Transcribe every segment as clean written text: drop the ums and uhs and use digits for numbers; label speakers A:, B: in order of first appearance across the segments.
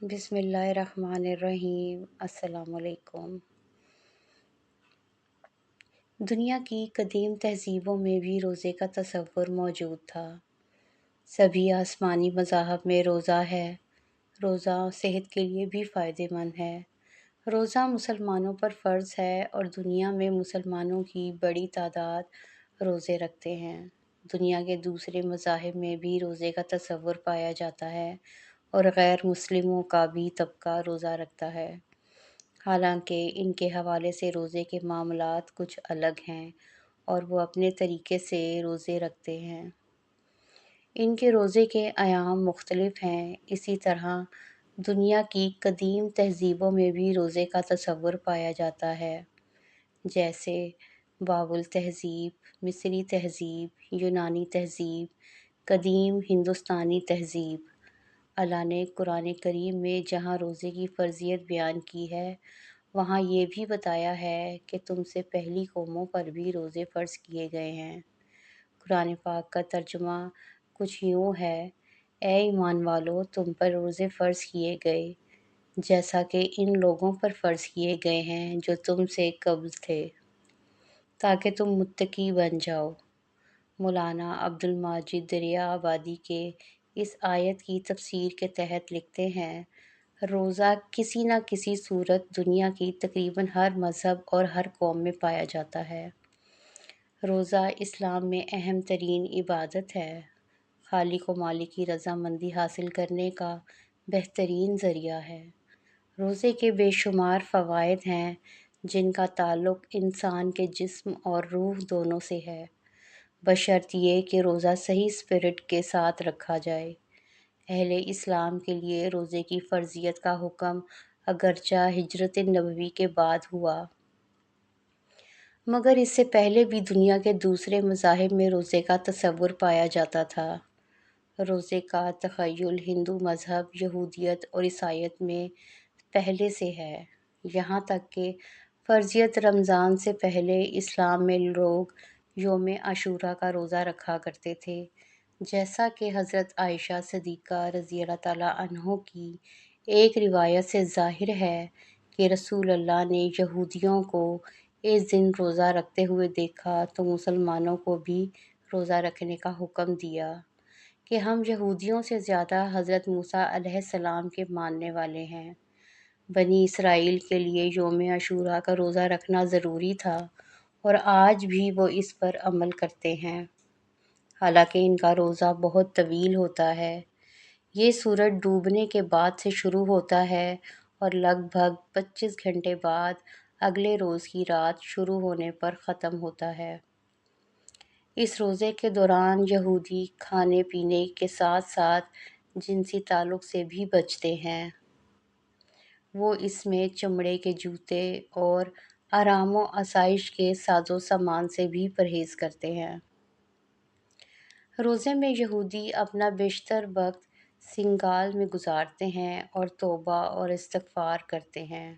A: بسم اللہ الرحمن الرحیم۔ السلام علیکم۔ دنیا کی قدیم تہذیبوں میں بھی روزے کا تصور موجود تھا۔ سبھی آسمانی مذاہب میں روزہ ہے۔ روزہ صحت کے لیے بھی فائدہ مند ہے۔ روزہ مسلمانوں پر فرض ہے اور دنیا میں مسلمانوں کی بڑی تعداد روزے رکھتے ہیں۔ دنیا کے دوسرے مذاہب میں بھی روزے کا تصور پایا جاتا ہے اور غیر مسلموں کا بھی طبقہ روزہ رکھتا ہے۔ حالانکہ ان کے حوالے سے روزے کے معاملات کچھ الگ ہیں اور وہ اپنے طریقے سے روزے رکھتے ہیں۔ ان کے روزے کے ایام مختلف ہیں۔ اسی طرح دنیا کی قدیم تہذیبوں میں بھی روزے کا تصور پایا جاتا ہے، جیسے بابل تہذیب، مصری تہذیب، یونانی تہذیب، قدیم ہندوستانی تہذیب۔ اللہ نے قرآن کریم میں جہاں روزے کی فرضیت بیان کی ہے، وہاں یہ بھی بتایا ہے کہ تم سے پہلی قوموں پر بھی روزے فرض کیے گئے ہیں۔ قرآن پاک کا ترجمہ کچھ یوں ہے: اے ایمان والو، تم پر روزے فرض کیے گئے جیسا کہ ان لوگوں پر فرض کیے گئے ہیں جو تم سے قبل تھے، تاکہ تم متقی بن جاؤ۔ مولانا عبد المجید دریا آبادی کے اس آیت کی تفسیر کے تحت لکھتے ہیں: روزہ کسی نہ کسی صورت دنیا کی تقریباً ہر مذہب اور ہر قوم میں پایا جاتا ہے۔ روزہ اسلام میں اہم ترین عبادت ہے۔ خالق و مالک کی رضامندی حاصل کرنے کا بہترین ذریعہ ہے۔ روزے کے بے شمار فوائد ہیں جن کا تعلق انسان کے جسم اور روح دونوں سے ہے، بشرط یہ کہ روزہ صحیح اسپرٹ کے ساتھ رکھا جائے۔ اہل اسلام کے لیے روزے کی فرضیت کا حکم اگرچہ ہجرت نبوی کے بعد ہوا، مگر اس سے پہلے بھی دنیا کے دوسرے مذاہب میں روزے کا تصور پایا جاتا تھا۔ روزے کا تخیل ہندو مذہب، یہودیت اور عیسائیت میں پہلے سے ہے، یہاں تک کہ فرضیت رمضان سے پہلے اسلام میں لوگ یوم عاشوراء کا روزہ رکھا کرتے تھے، جیسا کہ حضرت عائشہ صدیقہ رضی اللہ تعالیٰ عنہا کی ایک روایت سے ظاہر ہے کہ رسول اللہ نے یہودیوں کو اس دن روزہ رکھتے ہوئے دیکھا تو مسلمانوں کو بھی روزہ رکھنے کا حکم دیا کہ ہم یہودیوں سے زیادہ حضرت موسیٰ علیہ السلام کے ماننے والے ہیں۔ بنی اسرائیل کے لیے یوم عاشوراء کا روزہ رکھنا ضروری تھا اور آج بھی وہ اس پر عمل کرتے ہیں، حالانکہ ان کا روزہ بہت طویل ہوتا ہے۔ یہ سورج ڈوبنے کے بعد سے شروع ہوتا ہے اور لگ بھگ 25 گھنٹے بعد اگلے روز کی رات شروع ہونے پر ختم ہوتا ہے۔ اس روزے کے دوران یہودی کھانے پینے کے ساتھ ساتھ جنسی تعلق سے بھی بچتے ہیں۔ وہ اس میں چمڑے کے جوتے اور آرام و آسائش کے ساز و سامان سے بھی پرہیز کرتے ہیں۔ روزے میں یہودی اپنا بیشتر وقت سنگال میں گزارتے ہیں اور توبہ اور استغفار کرتے ہیں،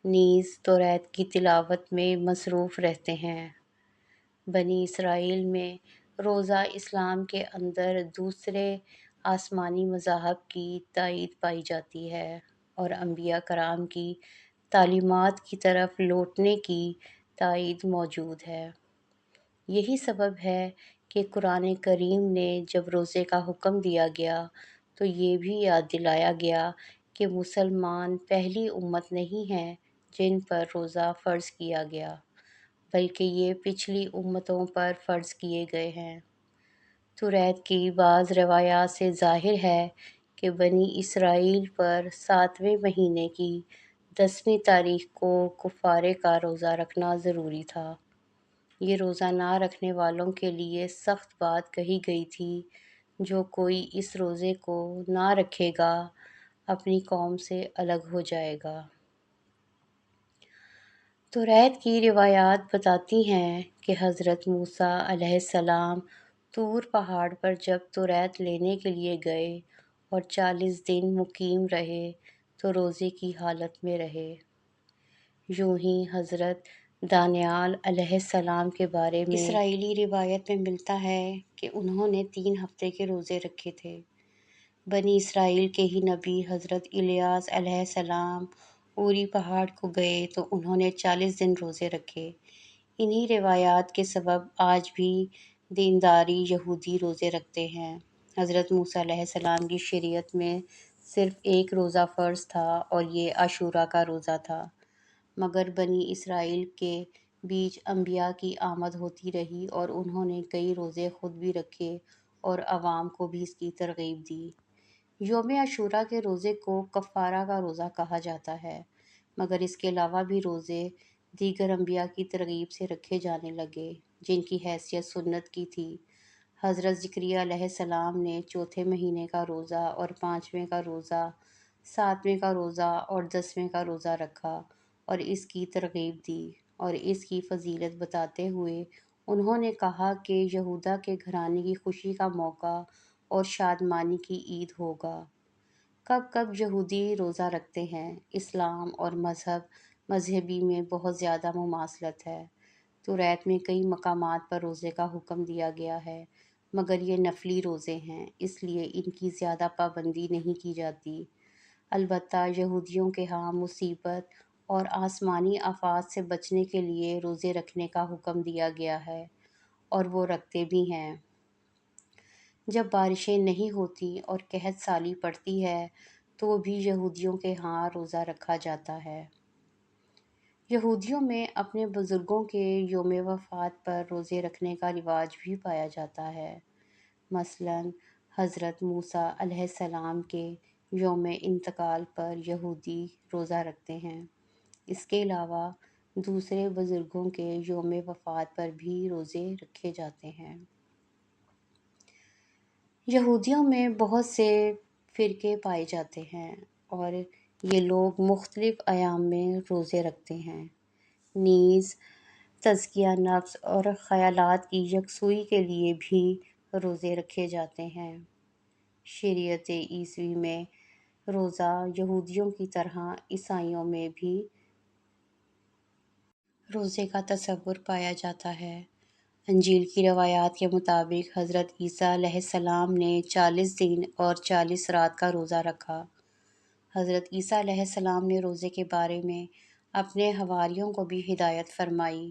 A: نیز توریت کی تلاوت میں مصروف رہتے ہیں۔ بنی اسرائیل میں روزہ اسلام کے اندر دوسرے آسمانی مذاہب کی تائید پائی جاتی ہے اور انبیاء کرام کی تعلیمات کی طرف لوٹنے کی تائید موجود ہے۔ یہی سبب ہے کہ قرآن کریم نے جب روزے کا حکم دیا گیا تو یہ بھی یاد دلایا گیا کہ مسلمان پہلی امت نہیں ہیں جن پر روزہ فرض کیا گیا، بلکہ یہ پچھلی امتوں پر فرض کیے گئے ہیں۔ توریت کی بعض روایات سے ظاہر ہے کہ بنی اسرائیل پر 7ویں مہینے کی 10ویں تاریخ کو کفارے کا روزہ رکھنا ضروری تھا۔ یہ روزہ نہ رکھنے والوں کے لیے سخت بات کہی گئی تھی: جو کوئی اس روزے کو نہ رکھے گا اپنی قوم سے الگ ہو جائے گا۔ توریت کی روایات بتاتی ہیں کہ حضرت موسیٰ علیہ السلام طور پہاڑ پر جب توریت لینے کے لیے گئے اور 40 دن مقیم رہے تو روزے کی حالت میں رہے۔ یوں ہی حضرت دانیال علیہ السلام کے بارے میں اسرائیلی روایت میں ملتا ہے کہ انہوں نے 3 ہفتے کے روزے رکھے تھے۔ بنی اسرائیل کے ہی نبی حضرت الیاس علیہ السلام اوری پہاڑ کو گئے تو انہوں نے 40 دن روزے رکھے۔ انہی روایات کے سبب آج بھی دینداری یہودی روزے رکھتے ہیں۔ حضرت موسیٰ علیہ السلام کی شریعت میں صرف ایک روزہ فرض تھا اور یہ عاشوراء کا روزہ تھا، مگر بنی اسرائیل کے بیچ انبیاء کی آمد ہوتی رہی اور انہوں نے کئی روزے خود بھی رکھے اور عوام کو بھی اس کی ترغیب دی۔ یوم عاشوراء کے روزے کو کفارہ کا روزہ کہا جاتا ہے، مگر اس کے علاوہ بھی روزے دیگر انبیاء کی ترغیب سے رکھے جانے لگے جن کی حیثیت سنت کی تھی۔ حضرت زکریا علیہ السلام نے چوتھے مہینے کا روزہ اور 5ویں کا روزہ، 7ویں کا روزہ اور 10ویں کا روزہ رکھا اور اس کی ترغیب دی اور اس کی فضیلت بتاتے ہوئے انہوں نے کہا کہ یہودا کے گھرانے کی خوشی کا موقع اور شادمانی کی عید ہوگا۔ کب کب یہودی روزہ رکھتے ہیں؟ اسلام اور مذہبی میں بہت زیادہ مماثلت ہے۔ توریت میں کئی مقامات پر روزے کا حکم دیا گیا ہے، مگر یہ نفلی روزے ہیں، اس لیے ان کی زیادہ پابندی نہیں کی جاتی۔ البتہ یہودیوں کے ہاں مصیبت اور آسمانی آفات سے بچنے کے لیے روزے رکھنے کا حکم دیا گیا ہے اور وہ رکھتے بھی ہیں۔ جب بارشیں نہیں ہوتی اور قحط سالی پڑتی ہے تو بھی یہودیوں کے ہاں روزہ رکھا جاتا ہے۔ یہودیوں میں اپنے بزرگوں کے یوم وفات پر روزے رکھنے کا رواج بھی پایا جاتا ہے۔ مثلاً حضرت موسیٰ علیہ السلام کے یوم انتقال پر یہودی روزہ رکھتے ہیں۔ اس کے علاوہ دوسرے بزرگوں کے یوم وفات پر بھی روزے رکھے جاتے ہیں۔ یہودیوں میں بہت سے فرقے پائے جاتے ہیں اور یہ لوگ مختلف ایام میں روزے رکھتے ہیں۔ نیز تزکیہ نفس اور خیالات کی یکسوئی کے لیے بھی روزے رکھے جاتے ہیں۔ شریعت عیسوی میں روزہ یہودیوں کی طرح عیسائیوں میں بھی روزے کا تصور پایا جاتا ہے۔ انجیل کی روایات کے مطابق حضرت عیسیٰ علیہ السلام نے 40 دن اور 40 رات کا روزہ رکھا۔ حضرت عیسیٰ علیہ السلام نے روزے کے بارے میں اپنے حواریوں کو بھی ہدایت فرمائی۔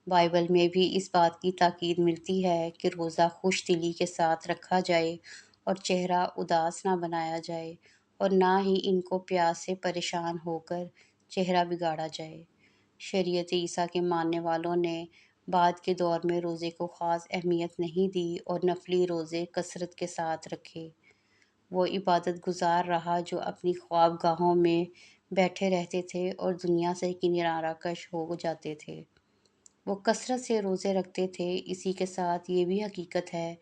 A: بائبل میں بھی اس بات کی تاکید ملتی ہے کہ روزہ خوش دلی کے ساتھ رکھا جائے اور چہرہ اداس نہ بنایا جائے اور نہ ہی ان کو پیاس سے پریشان ہو کر چہرہ بگاڑا جائے۔ شریعت عیسیٰ کے ماننے والوں نے بعد کے دور میں روزے کو خاص اہمیت نہیں دی اور نفلی روزے کثرت کے ساتھ رکھے۔ وہ عبادت گزار رہا جو اپنی خواب گاہوں میں بیٹھے رہتے تھے اور دنیا سے کنارہ کش ہو جاتے تھے۔ وہ کثرت سے روزے رکھتے تھے۔ اسی کے ساتھ یہ بھی حقیقت ہے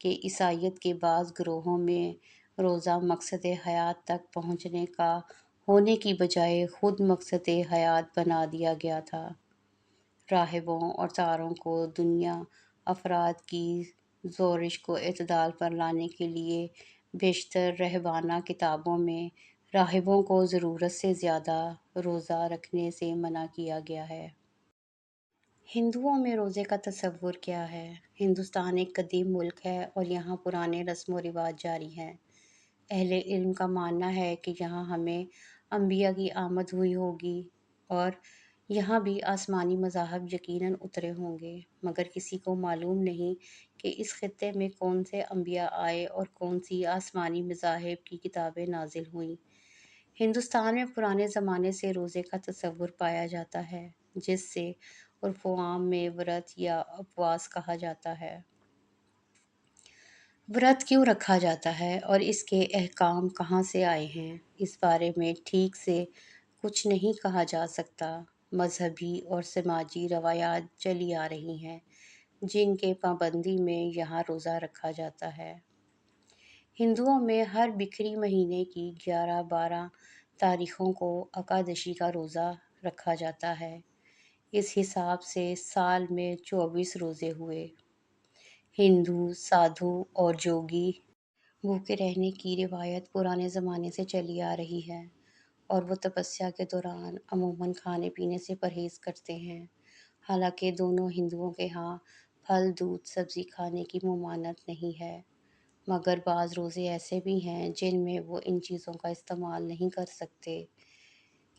A: کہ عیسائیت کے بعض گروہوں میں روزہ مقصد حیات تک پہنچنے کا ہونے کی بجائے خود مقصد حیات بنا دیا گیا تھا۔ راہبوں اور تاروں کو دنیا افراد کی زورش کو اعتدال پر لانے کے لیے بیشتر رہبانہ کتابوں میں راہبوں کو ضرورت سے زیادہ روزہ رکھنے سے منع کیا گیا ہے۔ ہندوؤں میں روزے کا تصور کیا ہے؟ ہندوستان ایک قدیم ملک ہے اور یہاں پرانے رسم و رواج جاری ہیں۔ اہل علم کا ماننا ہے کہ یہاں ہمیں انبیاء کی آمد ہوئی ہوگی اور یہاں بھی آسمانی مذاہب یقیناً اترے ہوں گے، مگر کسی کو معلوم نہیں کہ اس خطے میں کون سے انبیاء آئے اور کون سی آسمانی مذاہب کی کتابیں نازل ہوئیں۔ ہندوستان میں پرانے زمانے سے روزے کا تصور پایا جاتا ہے، جس سے عرف عام میں ورت یا اپواس کہا جاتا ہے۔ ورت کیوں رکھا جاتا ہے اور اس کے احکام کہاں سے آئے ہیں، اس بارے میں ٹھیک سے کچھ نہیں کہا جا سکتا۔ مذہبی اور سماجی روایات چلی آ رہی ہیں جن کے پابندی میں یہاں روزہ رکھا جاتا ہے۔ ہندوؤں میں ہر بکری مہینے کی 11 12 تاریخوں کو اکادشی کا روزہ رکھا جاتا ہے۔ اس حساب سے سال میں 24 روزے ہوئے۔ ہندو سادھو اور جوگی بھوکے رہنے کی روایت پرانے زمانے سے چلی آ رہی ہے اور وہ تپسیا کے دوران عموماً کھانے پینے سے پرہیز کرتے ہیں۔ حالانکہ دونوں ہندوؤں کے ہاں پھل دودھ سبزی کھانے کی ممانعت نہیں ہے، مگر بعض روزے ایسے بھی ہیں جن میں وہ ان چیزوں کا استعمال نہیں کر سکتے۔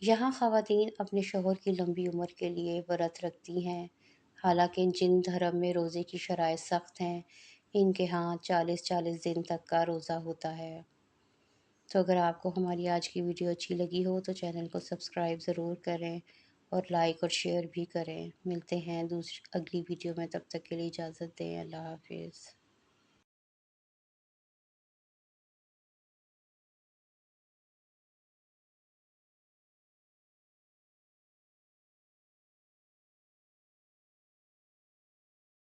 A: یہاں خواتین اپنے شوہر کی لمبی عمر کے لیے ورت رکھتی ہیں، حالانکہ جن دھرم میں روزے کی شرائط سخت ہیں، ان کے ہاں 40 دن تک کا روزہ ہوتا ہے۔ تو اگر آپ کو ہماری آج کی ویڈیو اچھی لگی ہو تو چینل کو سبسکرائب ضرور کریں اور لائک اور شیئر بھی کریں۔ ملتے ہیں اگلی ویڈیو میں، تب تک کے لیے اجازت دیں۔ اللہ حافظ۔